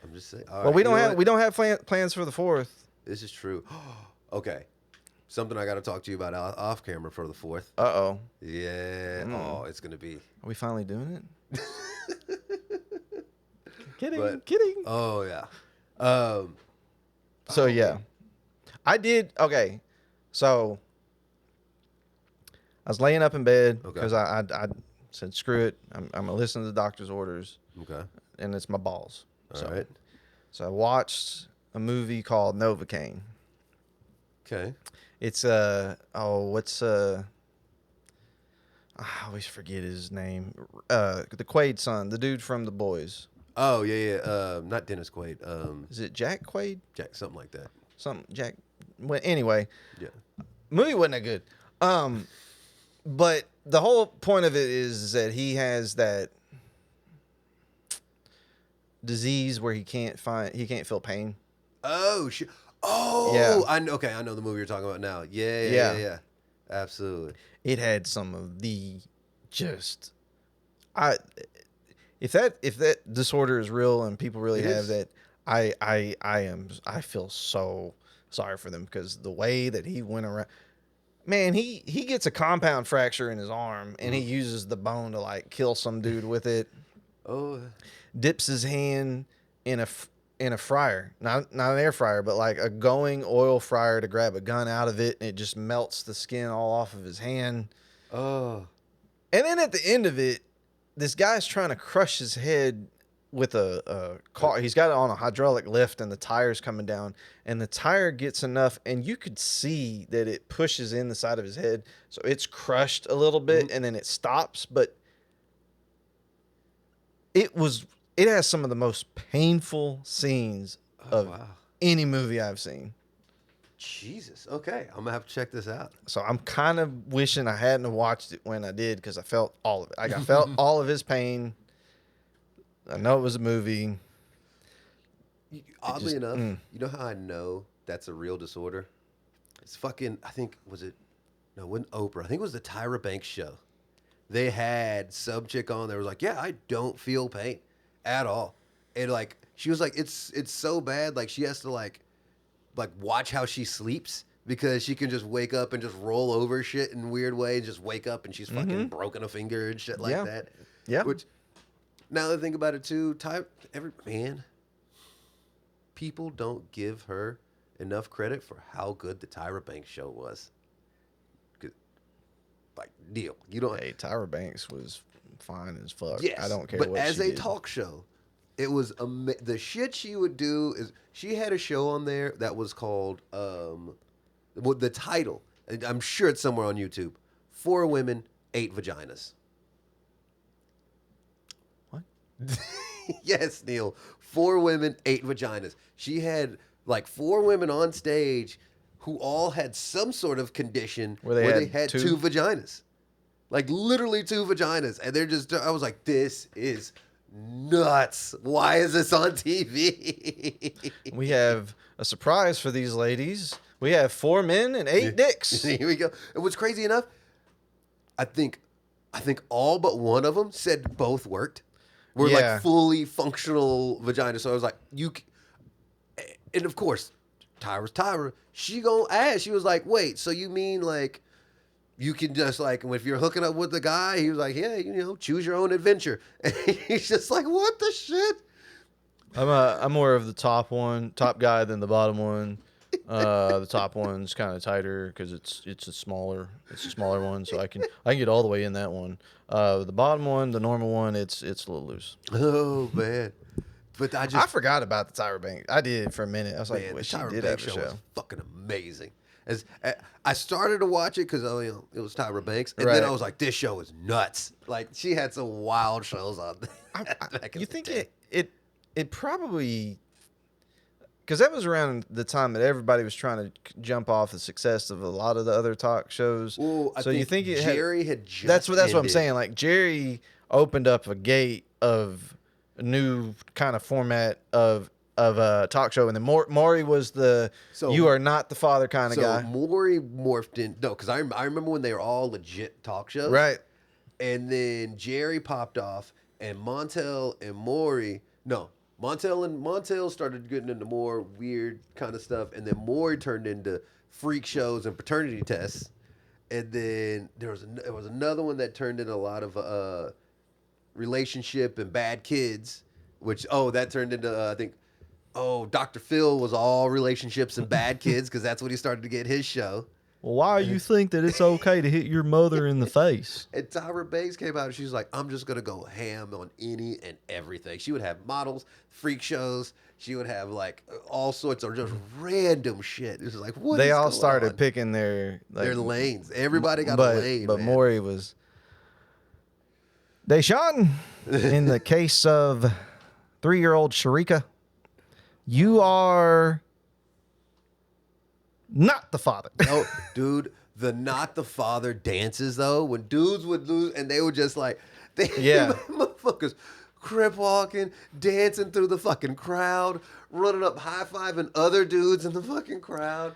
I'm just saying. Well, we don't have plans for the 4th. This is true. Okay. Something I got to talk to you about off camera for the 4th. Uh-oh. Yeah. Oh, it's gonna be. Are we finally doing it? Kidding. Oh yeah. So yeah, I did. Okay, so I was laying up in bed because I said screw it. I'm gonna listen to the doctor's orders. Okay. And it's my balls. All right. So I watched a movie called Novocaine. Okay. It's I always forget his name. The Quaid son, the dude from The Boys. Oh yeah. Not Dennis Quaid. Is it Jack Quaid? Jack, something like that. Jack. Well, anyway. Yeah. Movie wasn't that good. But the whole point of it is that he has that disease where he can't feel pain. Oh shit. Oh yeah. I know the movie you're talking about now. Yeah. Absolutely. It had some of the if that disorder is real and people really have that, I feel so sorry for them because the way that he went around, man, he gets a compound fracture in his arm and he uses the bone to like kill some dude with it. Oh, dips his hand in a fryer, not an air fryer, but like a going oil fryer to grab a gun out of it, and it just melts the skin all off of his hand. Oh, and then at the end of it, this guy's trying to crush his head with a car. He's got it on a hydraulic lift, and the tire's coming down, and the tire gets enough, and you could see that it pushes in the side of his head, so it's crushed a little bit, and then it stops, but it has some of the most painful scenes of any movie I've seen. Jesus. Okay. I'm going to have to check this out. So I'm kind of wishing I hadn't watched it when I did because I felt all of it. I felt all of his pain. I know it was a movie. Oddly enough, you know how I know that's a real disorder? It's fucking, it wasn't Oprah. I think it was the Tyra Banks show. They had some chick on there was like, yeah, I don't feel pain at all. And like she was like, it's so bad, like she has to like watch how she sleeps because she can just wake up and just roll over shit in weird ways, just wake up and she's fucking broken a finger and shit like that. Yeah. Which now that I think about it too, people don't give her enough credit for how good the Tyra Banks show was. Like Neal, you don't. Hey, Tyra Banks was fine as fuck. Yes, I don't care. But what as she a did. talk show, it was the shit she would do. Is she had a show on there that was called the title. I'm sure it's somewhere on YouTube. 4 women, 8 vaginas. What? Yes, Neal. 4 women, 8 vaginas. She had like 4 women on stage who all had some sort of condition where they had 2 vaginas. Like literally 2 vaginas. And they're just, I was like, this is nuts. Why is this on TV? We have a surprise for these ladies. We have 4 men and 8 dicks. Here we go. And what's crazy enough, I think all but one of them said both worked. We're like fully functional vagina. So I was like, and of course, Tyra's Tyra. She gonna ask. She was like, wait, so you mean like you can just like if you're hooking up with the guy? He was like, yeah, choose your own adventure. And he's just like, what the shit? I'm more of the top guy than the bottom one. The top one's kind of tighter because it's a smaller one, so I can get all the way in that one. The bottom one, the normal one, it's a little loose. Oh man, but I forgot about the Tyra Banks. I did for a minute. I was like, wait, she did have a show. Was fucking amazing. As I started to watch it because it was Tyra Banks, and then I was like, this show is nuts. Like she had some wild shows on. You think it probably. Because that was around the time that everybody was trying to jump off the success of a lot of the other talk shows. Well, so you think Jerry had just that's what I'm saying. Like Jerry opened up a gate of a new kind of format of a talk show, and then Maury was you are not the father kind of guy. So Maury morphed in because I remember when they were all legit talk shows, right? And then Jerry popped off, and Montel and Maury Montel started getting into more weird kind of stuff, and then Maury turned into freak shows and paternity tests, and then there was another one that turned into a lot of relationship and bad kids, which that turned into I think Dr. Phil was all relationships and bad kids because that's what he started to get his show. Well, why do you think that it's okay to hit your mother in the face? And Tyra Banks came out and she was like, I'm just going to go ham on any and everything. She would have models, freak shows. She would have like all sorts of just random shit. It was like, what They is all going started on? picking their lanes. Everybody got a lane. But man. Maury was. Deshaun, in the case of 3-year-old Sharika, you are not the father. No, dude, the not the father dances though, when dudes would lose and they would just like, motherfuckers crip walking, dancing through the fucking crowd, running up high-fiving other dudes in the fucking crowd.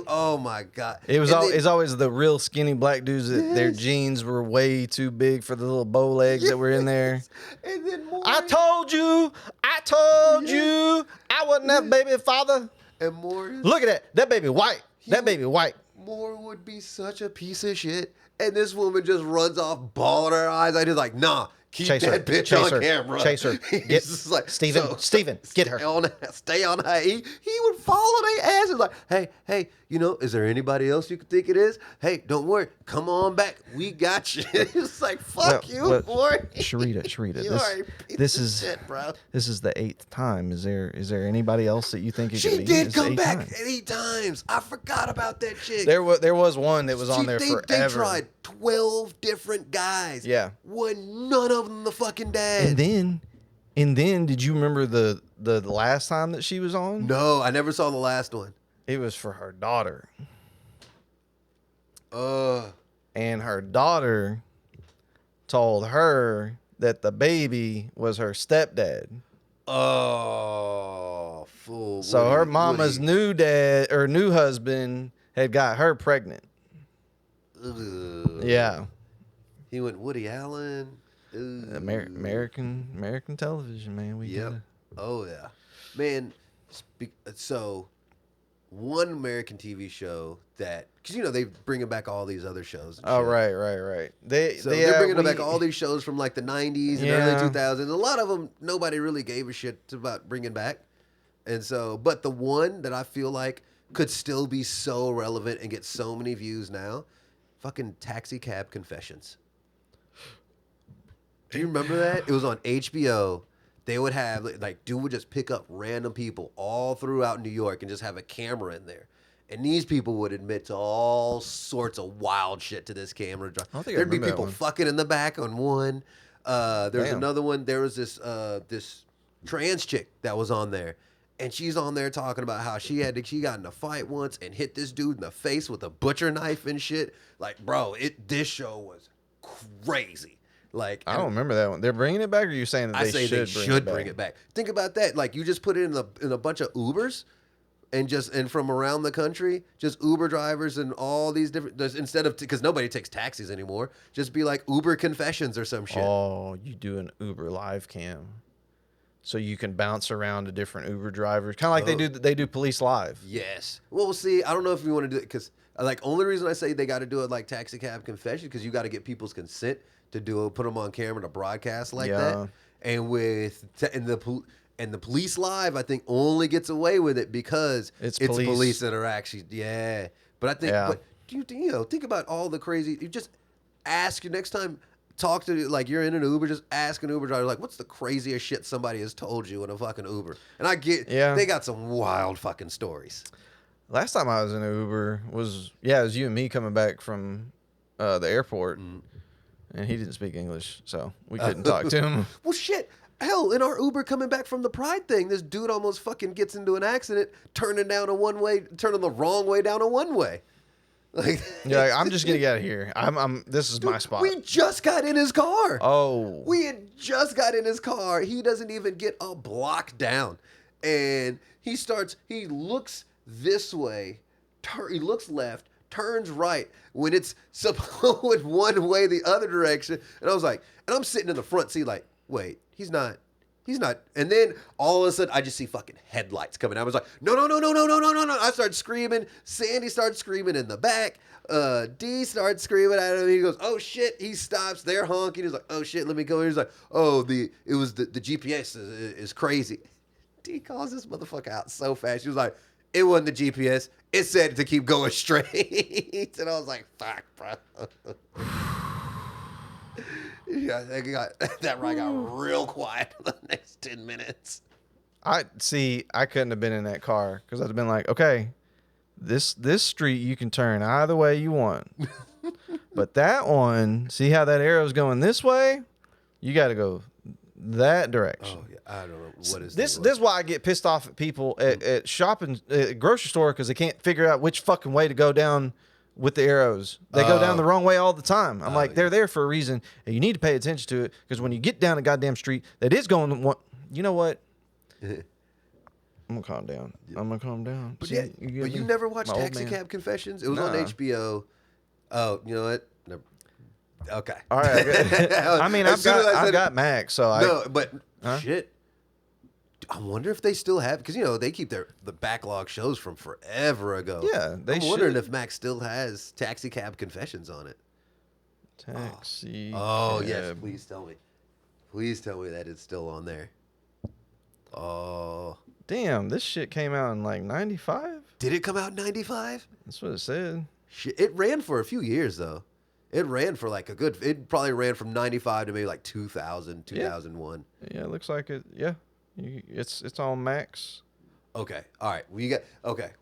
Oh my God. It's always the real skinny black dudes that their jeans were way too big for the little bow legs that were in there. And then Maury, I told you, I wasn't that baby father. And Maury, look at that baby white. Baby white. Maury would be such a piece of shit. And this woman just runs off, bawling her eyes. I just like, nah, keep that bitch on camera. Chase her. Get like, Steven, get her. Stay on her. He would follow their asses like, hey, is there anybody else you could think it is? Hey, don't worry. Come on back. We got you. It's like, fuck you, boy. Sharita, this is shit, bro. This is the 8th time. Is there anybody else that you think it could be? She did come back 8 times. I forgot about that chick. There was one that was on there forever. They tried 12 different guys. Yeah. None of them the fucking dad. And then did you remember the last time that she was on? No, I never saw the last one. It was for her daughter. And her daughter told her that the baby was her stepdad. Oh, fool. So her mama's new dad or new husband had got her pregnant. Ugh. Yeah. He went Woody Allen. American television, man. Oh yeah, man. So one American TV show that because they bringing back all these other shows. And oh shit. Right. They're bringing back all these shows from like the 90s and early 2000s. A lot of them nobody really gave a shit about bringing back, and so but the one that I feel like could still be so relevant and get so many views now, fucking Taxi Cab Confessions. Do you remember that? It was on HBO. They would have, dude would just pick up random people all throughout New York and just have a camera in there. And these people would admit to all sorts of wild shit to this camera. There'd be people fucking in the back on one. There's another one. There was this trans chick that was on there. And she's on there talking about how she got in a fight once and hit this dude in the face with a butcher knife and shit. Like, bro, this show was crazy. Like I don't remember that one. They're bringing it back, or are you saying that they should bring it back? Think about that. Like you just put it in a bunch of Ubers, and from around the country, just Uber drivers and all these different instead of because nobody takes taxis anymore. Just be like Uber confessions or some shit. Oh, you do an Uber live cam, so you can bounce around to different Uber drivers, kind of like they do police live. Yes. Well, see, I don't know if we want to do it because like only reason I say they got to do it like taxi cab confession because you got to get people's consent to do it, put them on camera to broadcast like that, and and the police live, I think only gets away with it because it's police that are actually But I think, but you know, think about all the crazy. You just ask you next time. Talk to like you're in an Uber, just ask an Uber driver like, what's the craziest shit somebody has told you in a fucking Uber? And I get, they got some wild fucking stories. Last time I was in an Uber was it was you and me coming back from the airport, and he didn't speak English, so we couldn't talk to him. Well, shit. Hell, in our Uber coming back from the Pride thing, this dude almost fucking gets into an accident, turning the wrong way down a one-way. Like, I'm just gonna get out of here. This is my spot. We just got in his car. Oh, we had just got in his car. He doesn't even get a block down, and he looks this way, he looks left, turns right when it's supposed one way the other direction. And I was like, and I'm sitting in the front seat like, wait, he's not. And then all of a sudden, I just see fucking headlights coming. I was like, no. I started screaming. Sandy starts screaming in the back. D starts screaming at him. He goes, oh shit. He stops. They're honking. He's like, oh shit, let me go. He's like, oh, the GPS is crazy. D calls this motherfucker out so fast. She was like, it wasn't the GPS. It said to keep going straight. And I was like, fuck, bro. Yeah, that ride got real quiet for the next 10 minutes. I couldn't have been in that car because I'd have been like, okay, this street you can turn either way you want. But that one, see how that arrow's going this way? You got to go that direction. Oh, yeah. I don't know. What is this? This is why I get pissed off at people at shopping, at grocery store, because they can't figure out which fucking way to go down with the arrows. They go down the wrong way all the time. I'm like, they're there for a reason, and you need to pay attention to it, because when you get down a goddamn street that is going one, you know what? I'm gonna calm down. But, see, but you never watched Taxi Cab Confessions? It was on HBO. Oh, you know what? No. Okay. All right. I mean, I've got Max, so shit. I wonder if they still have, because they keep the backlog shows from forever ago. Yeah, I'm wondering if Max still has Taxi Cab Confessions on it. Taxi. Oh yes, please tell me. Please tell me that it's still on there. Oh. Damn, this shit came out in like 95? Did it come out in 95? That's what it said. Shit, it ran for a few years though. It ran for like it probably ran from 95 to maybe like 2000, 2001. Yeah, it looks like it. Yeah. It's on Max. Okay. All right. When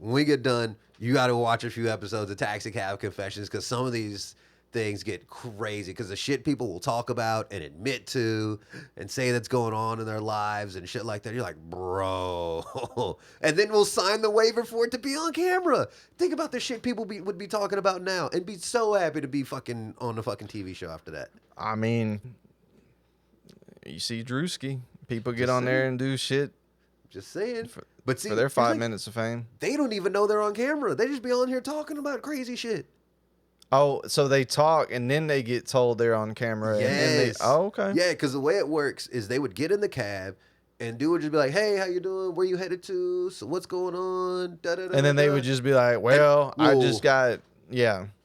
we get done, you got to watch a few episodes of Taxi Cab Confessions, because some of these things get crazy, because the shit people will talk about and admit to and say that's going on in their lives and shit like that. You're like, bro. And then we'll sign the waiver for it to be on camera. Think about the shit people would be talking about now and be so happy to be fucking on the fucking TV show after that. I mean, you see Drewski. People get on there and do shit. Just saying. But see, for their 5 minutes of fame. They don't even know they're on camera. They just be on here talking about crazy shit. Oh, so they talk and then they get told they're on camera. Yes. Okay. Yeah, because the way it works is they would get in the cab and dude would just be like, hey, how you doing? Where you headed to? So what's going on? And then they would just be like, well, I just got,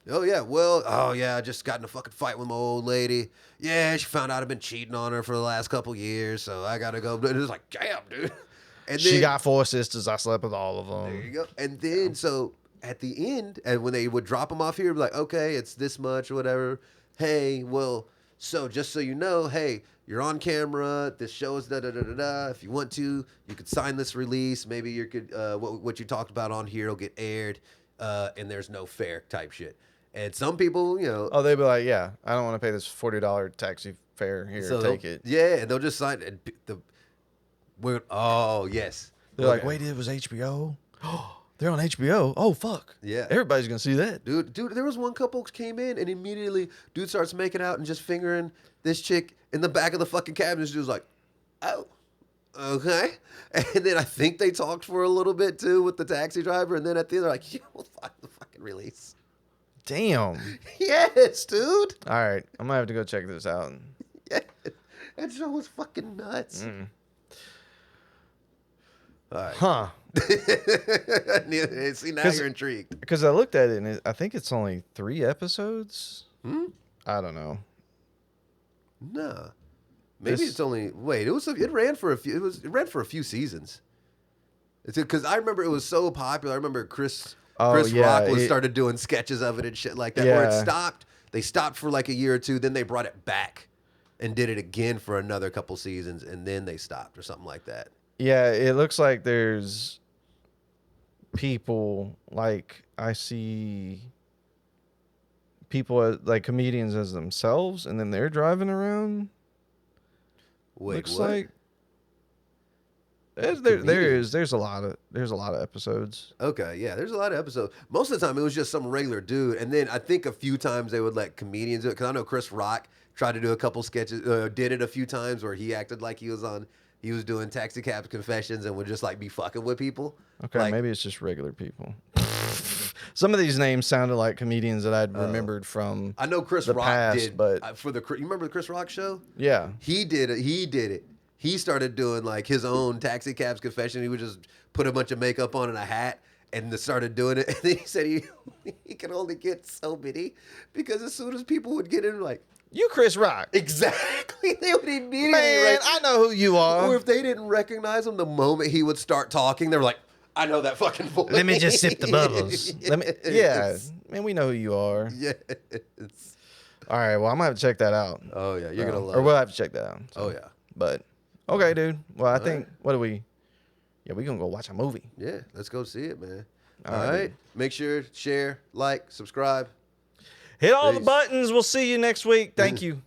Oh, yeah. Well, I just got in a fucking fight with my old lady. Yeah, she found out I've been cheating on her for the last couple years, so I got to go. It was like, damn, dude. And then, she got 4 sisters. I slept with all of them. There you go. And then, so at the end, and when they would drop them off here, be like, okay, it's this much or whatever. Hey, well, so just so you know, hey, you're on camera. This show is da-da-da-da-da. If you want to, you could sign this release. Maybe you could, what you talked about on here will get aired, and there's no fare type shit. And some people, they'd be like, yeah, I don't want to pay this $40 taxi fare here. So take it. Yeah, and they'll just sign it. Oh, yes. They're like, wait, it was HBO? they're on HBO. Oh fuck. Yeah. Everybody's gonna see that. Dude, there was one couple came in and immediately dude starts making out and just fingering this chick in the back of the fucking cabin. This dude's like, oh, okay. And then I think they talked for a little bit too with the taxi driver. And then at the end, they're like, we'll find the fucking release. Damn. Yes, dude. All right, I'm gonna have to go check this out. Yeah. That show was fucking nuts. All right. Huh. See, now you're intrigued. Because I looked at it and I think it's only 3 episodes. I don't know. No. Maybe it's only it ran for a few seasons. It's because I remember it was so popular. I remember Chris Rock started doing sketches of it and shit like that. Or it stopped. They stopped for like a year or two, then they brought it back and did it again for another couple seasons, and then they stopped or something like that. Yeah, it looks like there's people like I see people like comedians as themselves, and then they're driving around. Wait, looks what? like there's a lot of episodes. Okay, yeah, there's a lot of episodes. Most of the time, it was just some regular dude, and then I think a few times they would let comedians do it. Because I know Chris Rock tried to do a couple sketches, did it a few times where he acted like he was doing Taxi Cab Confessions and would just like be fucking with people. Okay, like, maybe it's just regular people. Some of these names sounded like comedians that I'd remembered from. I know Chris Rock past, did, but you remember the Chris Rock show? Yeah, he did it. He started doing like his own Taxi Cab's Confession. He would just put a bunch of makeup on and a hat and started doing it. And then he said he could only get so many because as soon as people would get in, like, you Chris Rock. Exactly. They would immediately I know who you are. Or if they didn't recognize him the moment he would start talking, they were like, I know that fucking voice. Let me just sip the bubbles. Yes. Man, we know who you are. Yes. All right, well, I'm going to have to check that out. Oh, yeah, you're going to love it. Or we'll have to check that out. So. Oh, yeah. But, okay, dude. Well, I think, we're going to go watch a movie. Yeah, let's go see it, man. All right. Dude. Make sure, share, like, subscribe. Hit all the buttons. We'll see you next week. Thank you.